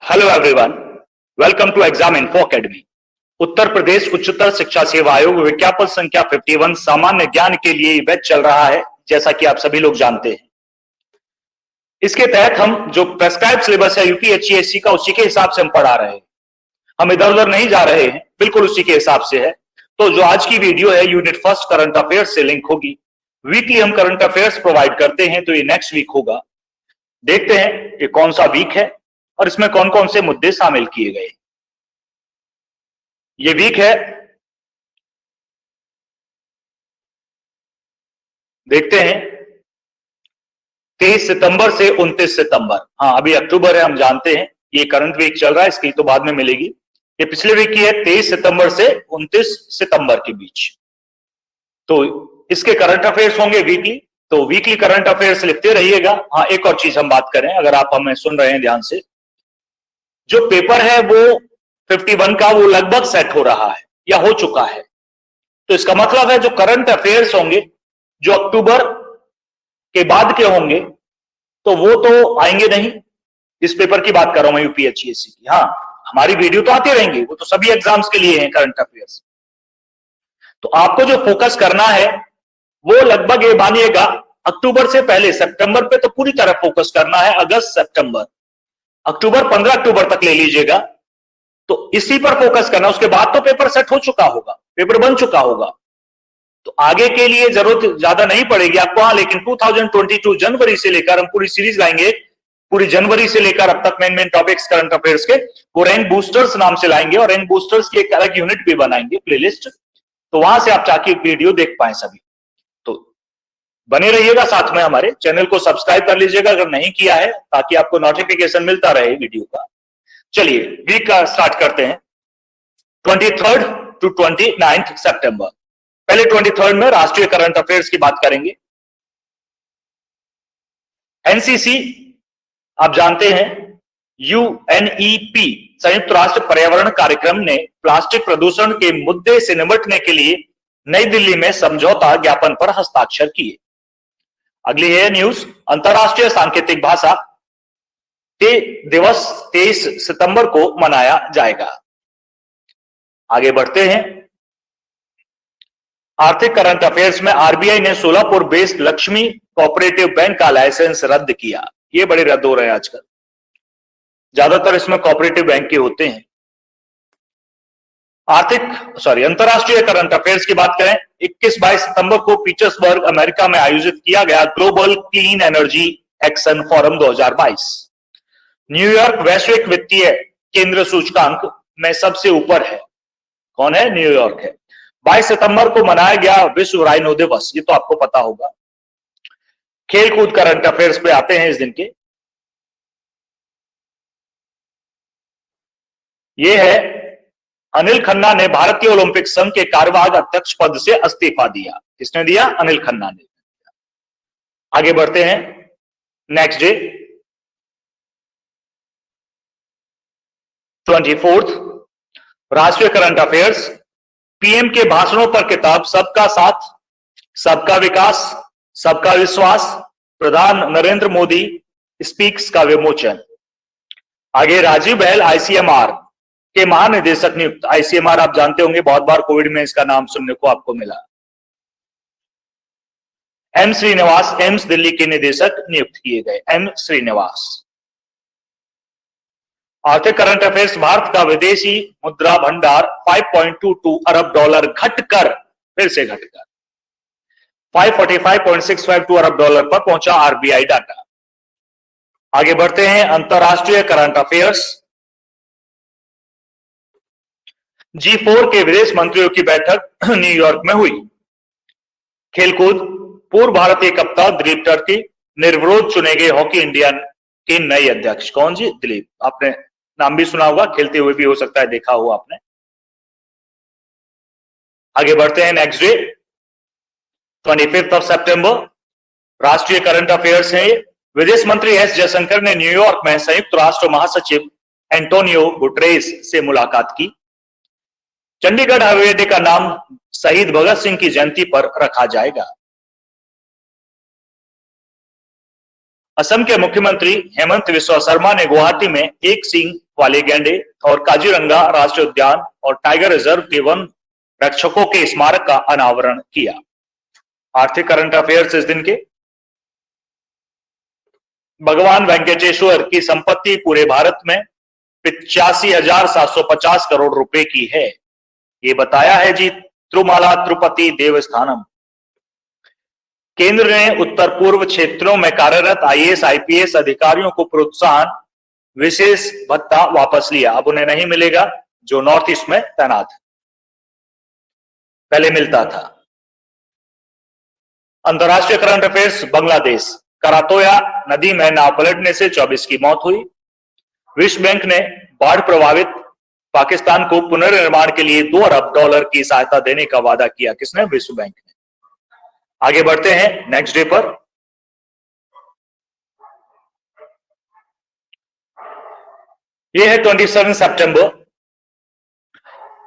Hello everyone, welcome to exam info academy. Uttar Pradesh उच्चतर शिक्षा सेवा आयोग विज्ञापन संख्या 51 सामान्य ज्ञान के लिए बैच चल रहा है, जैसा कि आप सभी लोग जानते हैं। इसके तहत हम जो प्रेस्क्राइब सिलेबस है यूपीएससी का, उसी के हिसाब से हम पढ़ा रहे हैं। हम इधर उधर नहीं जा रहे हैं, बिल्कुल उसी के हिसाब से है। तो जो आज की वीडियो है यूनिट फर्स्ट करंट अफेयर्स से लिंक होगी। वीकली हम करंट अफेयर्स प्रोवाइड करते हैं, तो ये नेक्स्ट वीक होगा। देखते हैं कि कौन सा वीक है और इसमें कौन कौन से मुद्दे शामिल किए गए। ये वीक है, देखते हैं 23 सितंबर से 29 सितंबर। हाँ, अभी अक्टूबर है, हम जानते हैं। ये करंट वीक चल रहा है, इसकी तो बाद में मिलेगी। ये पिछले वीक की है, 23 सितंबर से 29 सितंबर के बीच। तो इसके करंट अफेयर्स होंगे वीकली, तो वीकली करंट अफेयर्स लिखते रहिएगा। हाँ, एक और चीज हम बात करें, अगर आप हमें सुन रहे हैं ध्यान से, जो पेपर है वो 51 का वो लगभग सेट हो रहा है या हो चुका है। तो इसका मतलब है जो करंट अफेयर्स होंगे, जो अक्टूबर के बाद के होंगे, तो वो तो आएंगे नहीं। इस पेपर की बात कर रहा हूं मैं, यूपीएससी की। हाँ, हमारी वीडियो तो आती रहेंगी, वो तो सभी एग्जाम्स के लिए हैं करंट अफेयर्स। तो आपको जो फोकस करना है वो लगभग ये मानिएगा अक्टूबर से पहले सितंबर पे तो पूरी तरह फोकस करना है। अगस्त, सितंबर, अक्टूबर, 15 अक्टूबर तक ले लीजिएगा, तो इसी पर फोकस करना। उसके बाद तो पेपर सेट हो चुका होगा, पेपर बन चुका होगा, तो आगे के लिए जरूरत ज्यादा नहीं पड़ेगी आपको। हाँ, लेकिन 2022 जनवरी से लेकर हम पूरी सीरीज लाएंगे, पूरी जनवरी से लेकर अब तक मेन टॉपिक्स करंट अफेयर्स के, वो रैंक बूस्टर्स नाम से लाएंगे और रैंक बूस्टर्स की एक अलग यूनिट भी बनाएंगे, प्लेलिस्ट। तो वहां से आप जाके वीडियो देख पाए सभी। तो बने रहिएगा साथ में, हमारे चैनल को सब्सक्राइब कर लीजिएगा अगर नहीं किया है, ताकि आपको नोटिफिकेशन मिलता रहे वीडियो का। चलिए वीक का स्टार्ट करते हैं। 23 टू 29 सितंबर। पहले 23 में राष्ट्रीय करंट अफेयर्स की बात करेंगे। एनसीसी आप जानते हैं, यूएनईपी संयुक्त राष्ट्र पर्यावरण कार्यक्रम ने प्लास्टिक प्रदूषण के मुद्दे से निपटने के लिए नई दिल्ली में समझौता ज्ञापन पर हस्ताक्षर किए। अगली है न्यूज, अंतरराष्ट्रीय सांकेतिक भाषा दिवस 23 सितंबर को मनाया जाएगा। आगे बढ़ते हैं। आर्थिक करंट अफेयर्स में आरबीआई ने Solapur based Lakshmi cooperative bank का लाइसेंस रद्द किया। ये बड़े रद्द हो रहे हैं आजकल, ज्यादातर इसमें कोऑपरेटिव बैंक के होते हैं। अंतरराष्ट्रीय करंट अफेयर्स की बात करें, 21-22 सितंबर को पीटर्सबर्ग, अमेरिका में आयोजित किया गया global clean energy action forum 2022। New York वैश्विक वित्तीय केंद्र सूचकांक में सबसे ऊपर है। कौन है? न्यूयॉर्क है। 22 सितंबर को मनाया गया विश्व राइनो दिवस, ये तो आपको पता होगा। खेलकूद करंट अफेयर्स पे आते हैं इस दिन के। ये है, अनिल खन्ना ने भारतीय ओलंपिक संघ के कार्यवाहक अध्यक्ष पद से इस्तीफा दिया। किसने दिया? अनिल खन्ना ने। आगे बढ़ते हैं। नेक्स्ट डे 24 राष्ट्रीय करंट अफेयर्स, पीएम के भाषणों पर किताब सबका साथ सबका विकास सबका विश्वास, प्रधान नरेंद्र मोदी स्पीक्स का विमोचन। आगे राजीव बहल आईसीएमआर के महानिदेशक नियुक्त। आईसीएमआर आप जानते होंगे, बहुत बार कोविड में इसका नाम सुनने को आपको मिला। एम श्रीनिवास एम्स दिल्ली के निदेशक नियुक्त किए गए। एम श्रीनिवास। आर्थिक करंट अफेयर्स, भारत का विदेशी मुद्रा भंडार 5.22 अरब डॉलर घटकर, फिर से घटकर 545.652 अरब डॉलर पर पहुंचा, आरबीआई डाटा। आगे बढ़ते हैं। अंतरराष्ट्रीय करंट अफेयर्स, G4 के विदेश मंत्रियों की बैठक न्यूयॉर्क में हुई। खेलकूद, पूर्व भारतीय कप्तान दिलीप टर्की निर्विरोध चुने गए हॉकी इंडिया के नए अध्यक्ष। कौन जी? दिलीप। आपने नाम भी सुना होगा, खेलते हुए भी हो सकता है देखा हुआ आपने। आगे बढ़ते हैं। नेक्स्ट डे 25 सितंबर, राष्ट्रीय करंट अफेयर्स है। विदेश मंत्री एस जयशंकर ने न्यूयॉर्क में संयुक्त राष्ट्र महासचिव एंटोनियो गुटरेस से मुलाकात की। चंडीगढ़ हवाई अड्डे का नाम शहीद भगत सिंह की जयंती पर रखा जाएगा। असम के मुख्यमंत्री हेमंत बिस्वा शर्मा ने गुवाहाटी में एक सींग वाले गैंडे और काजीरंगा राष्ट्रीय उद्यान और टाइगर रिजर्व के वन रक्षकों के स्मारक का अनावरण किया। आर्थिक करंट अफेयर्स इस दिन के, भगवान वेंकटेश्वर की संपत्ति पूरे भारत में 85,750 करोड़ रुपए की है, ये बताया है जी तिरुमाला तिरुपति देवस्थानम। केंद्र ने उत्तर पूर्व क्षेत्रों में कार्यरत आईएएस आईपीएस अधिकारियों को प्रोत्साहन विशेष भत्ता वापस लिया, अब उन्हें नहीं मिलेगा जो नॉर्थ ईस्ट में तैनात है, पहले मिलता था। अंतरराष्ट्रीय करंट अफेयर्स, बांग्लादेश, करातोया नदी में नाव पलटने से 24 की मौत हुई। विश्व बैंक ने बाढ़ प्रभावित पाकिस्तान को पुनर्निर्माण के लिए $2 अरब की सहायता देने का वादा किया, किसने? विश्व बैंक ने। आगे बढ़ते हैं नेक्स्ट डे पर। यह है 27 सितंबर।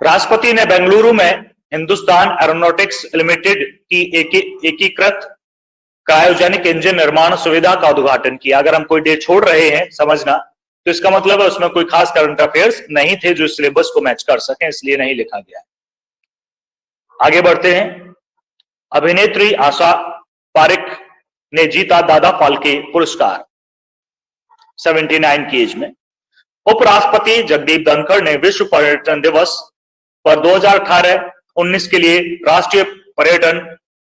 राष्ट्रपति ने बेंगलुरु में हिंदुस्तान एरोनॉटिक्स लिमिटेड की एकीकृत क्रायोजेनिक इंजन निर्माण सुविधा का उद्घाटन किया। अगर हम कोई डे छोड़ रहे हैं समझना, तो इसका मतलब है उसमें कोई खास करंट अफेयर्स नहीं थे जो सिलेबस को मैच कर सकें, इसलिए नहीं लिखा गया। आगे बढ़ते हैं। अभिनेत्री आशा पारेख ने जीता दादा फाल्के पुरस्कार 79 की एज में। उपराष्ट्रपति जगदीप धनखड़ ने विश्व पर्यटन दिवस पर 2018-19 के लिए राष्ट्रीय पर्यटन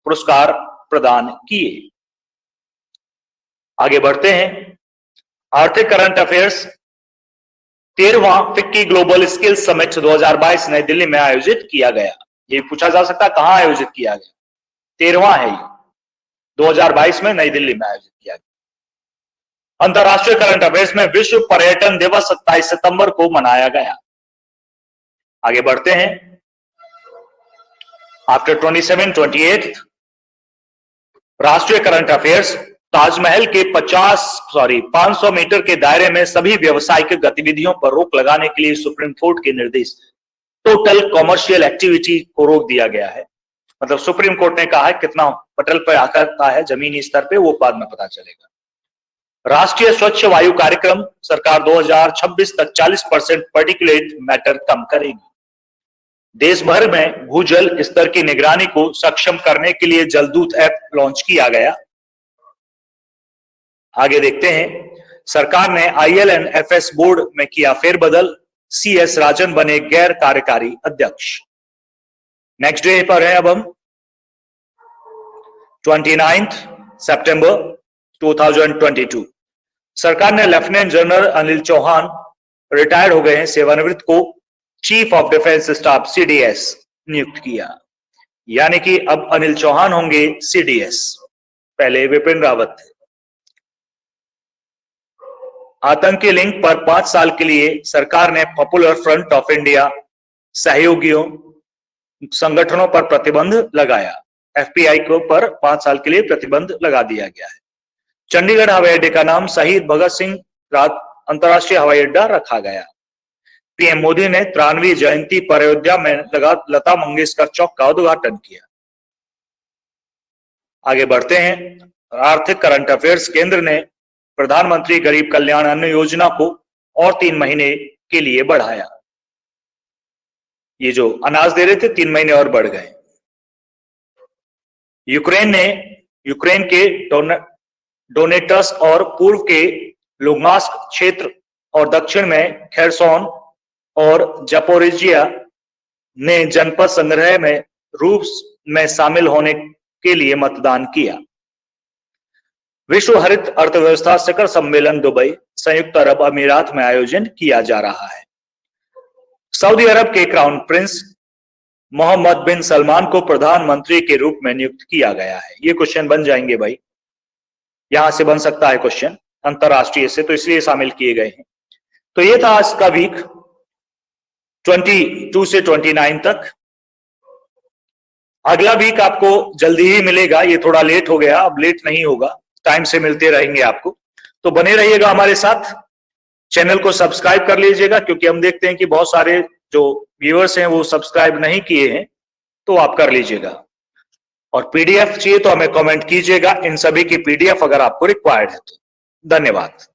पुरस्कार प्रदान किए। आगे बढ़ते हैं। आर्थिक करंट अफेयर्स, 13वां FICCI global skill summit 2022 New Delhi में आयोजित किया गया। ये पूछा जा सकता है कहां आयोजित किया गया? 13वां है ये, 2022 में नई दिल्ली में आयोजित किया गया। अंतरराष्ट्रीय करंट अफेयर्स में विश्व पर्यटन दिवस 27 सितंबर को मनाया गया। आगे बढ़ते हैं। आफ्टर 27-28 राष्ट्रीय करंट अफेयर्स, ताजमहल के 500 मीटर के दायरे में सभी व्यावसायिक गतिविधियों पर रोक लगाने के लिए सुप्रीम कोर्ट के निर्देश, टोटल कॉमर्शियल एक्टिविटी को रोक दिया गया है। मतलब सुप्रीम कोर्ट ने कहा है कितना पटल पर आता है जमीनी स्तर पे, वो बाद में पता चलेगा। राष्ट्रीय स्वच्छ वायु कार्यक्रम, सरकार 2026 तक 40% पार्टिकुलेट मैटर कम करेगी। देश भर में भूजल स्तर की निगरानी को सक्षम करने के लिए जलदूत ऐप लॉन्च किया गया। आगे देखते हैं। सरकार ने ILNFS बोर्ड में किया फेरबदल, CS राजन बने गैर कार्यकारी अध्यक्ष। नेक्स्ट डे पर है अब हम 29 सितंबर 2022। सरकार ने lieutenant general Anil Chauhan retire हो गए हैं, सेवानिवृत्त को chief of defence staff CDS नियुक्त किया। यानी कि अब अनिल चौहान होंगे CDS, पहले विपिन रावत थे। आतंकी लिंक पर 5 साल के लिए सरकार ने पॉपुलर फ्रंट ऑफ इंडिया सहयोगियों संगठनों पर प्रतिबंध लगाया। FPI को पर 5 साल के लिए प्रतिबंध लगा दिया गया है। चंडीगढ़ हवाई अड्डे का नाम शहीद भगत सिंह अंतरराष्ट्रीय हवाई अड्डा रखा गया। PM मोदी ने 93वीं जयंती पर अयोध्या में लगा लता मंगेशकर चौक का उद्घाटन किया। आगे बढ़ते हैं। आर्थिक करंट अफेयर्स, केंद्र ने प्रधानमंत्री गरीब कल्याण अन्न योजना को और 3 महीने के लिए बढ़ाया। ये जो अनाज दे रहे थे 3 महीने और बढ़ गए। यूक्रेन के डोनेटस और पूर्व के लुगांस्क क्षेत्र और दक्षिण में खेरसोन और जापोरिजिया ने जनपद संग्रह में रूस में शामिल होने के लिए मतदान किया। विश्व हरित अर्थव्यवस्था शिखर सम्मेलन दुबई, संयुक्त अरब अमीरात में आयोजन किया जा रहा है। सऊदी अरब के क्राउन प्रिंस मोहम्मद बिन सलमान को प्रधानमंत्री के रूप में नियुक्त किया गया है। ये क्वेश्चन बन जाएंगे भाई, यहां से बन सकता है क्वेश्चन अंतरराष्ट्रीय से, तो इसलिए शामिल किए गए हैं। तो ये था आज का वीक 22 से 29 तक। अगला वीक आपको जल्दी ही मिलेगा, ये थोड़ा लेट हो गया, अब लेट नहीं होगा, टाइम से मिलते रहेंगे आपको। तो बने रहिएगा हमारे साथ, चैनल को सब्सक्राइब कर लीजिएगा, क्योंकि हम देखते हैं कि बहुत सारे जो व्यूअर्स हैं वो सब्सक्राइब नहीं किए हैं, तो आप कर लीजिएगा। और PDF चाहिए तो हमें कमेंट कीजिएगा, इन सभी की PDF अगर आपको रिक्वायर्ड है तो। धन्यवाद।